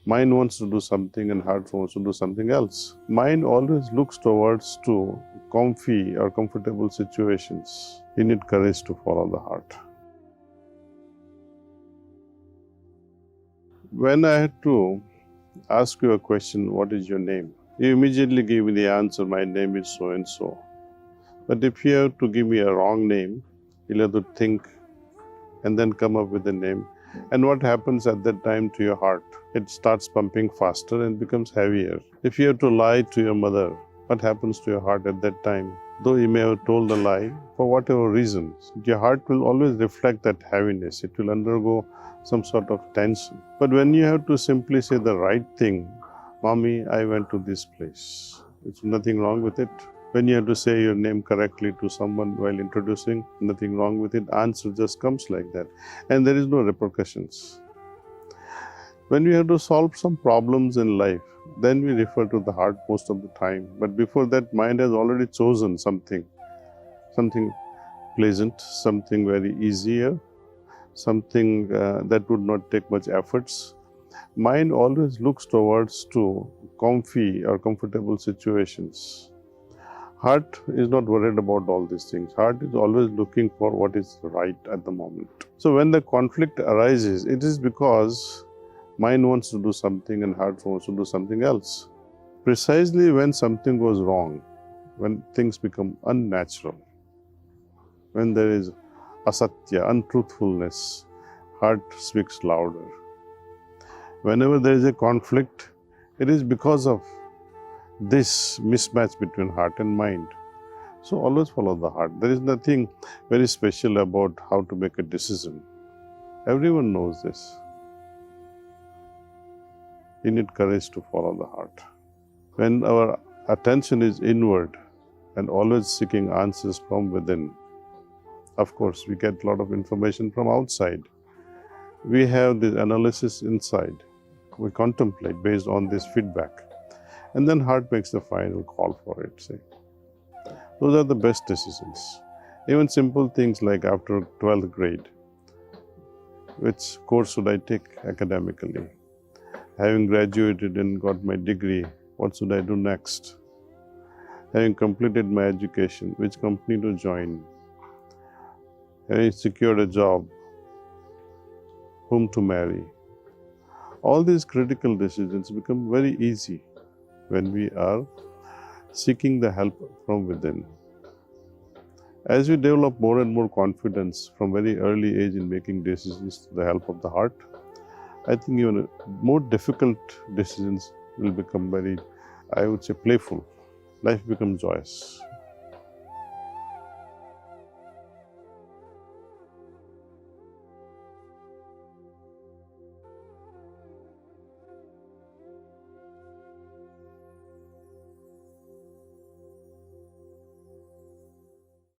Mind wants to do something and heart wants to do something else. Mind always looks towards to comfy or comfortable situations. You need courage to follow the heart. When I had to ask you a question, what is your name? You immediately give me the answer, my name is so and so. But if you have to give me a wrong name, you'll have to think and then come up with a name. And what happens at that time to your heart? It starts pumping faster and becomes heavier. If you have to lie to your mother, what happens to your heart at that time? Though you may have told the lie, for whatever reasons, your heart will always reflect that heaviness. It will undergo some sort of tension. But when you have to simply say the right thing, Mommy, I went to this place. There's nothing wrong with it. When you have to say your name correctly to someone while introducing, nothing wrong with it. Answer just comes like that. And there is no repercussions. When we have to solve some problems in life, then we refer to the heart most of the time. But before that, mind has already chosen something pleasant, something very easier, something that would not take much efforts. Mind always looks towards to comfy or comfortable situations. Heart is not worried about all these things. Heart is always looking for what is right at the moment. So when the conflict arises, it is because mind wants to do something and heart wants to do something else. Precisely when something goes wrong, when things become unnatural, when there is asatya, untruthfulness, heart speaks louder. Whenever there is a conflict, it is because of this mismatch between heart and mind. So always follow the heart. There is nothing very special about how to make a decision. Everyone knows this. You need courage to follow the heart. When our attention is inward and always seeking answers from within, of course, we get a lot of information from outside. We have this analysis inside. We contemplate based on this feedback. And then heart makes the final call for it, say. Those are the best decisions. Even simple things like after 12th grade, which course should I take academically? Having graduated and got my degree, what should I do next? Having completed my education, which company to join? Having secured a job, whom to marry? All these critical decisions become very easy when we are seeking the help from within. As we develop more and more confidence from very early age in making decisions with the help of the heart, I think even more difficult decisions will become very, I would say, playful. Life becomes joyous.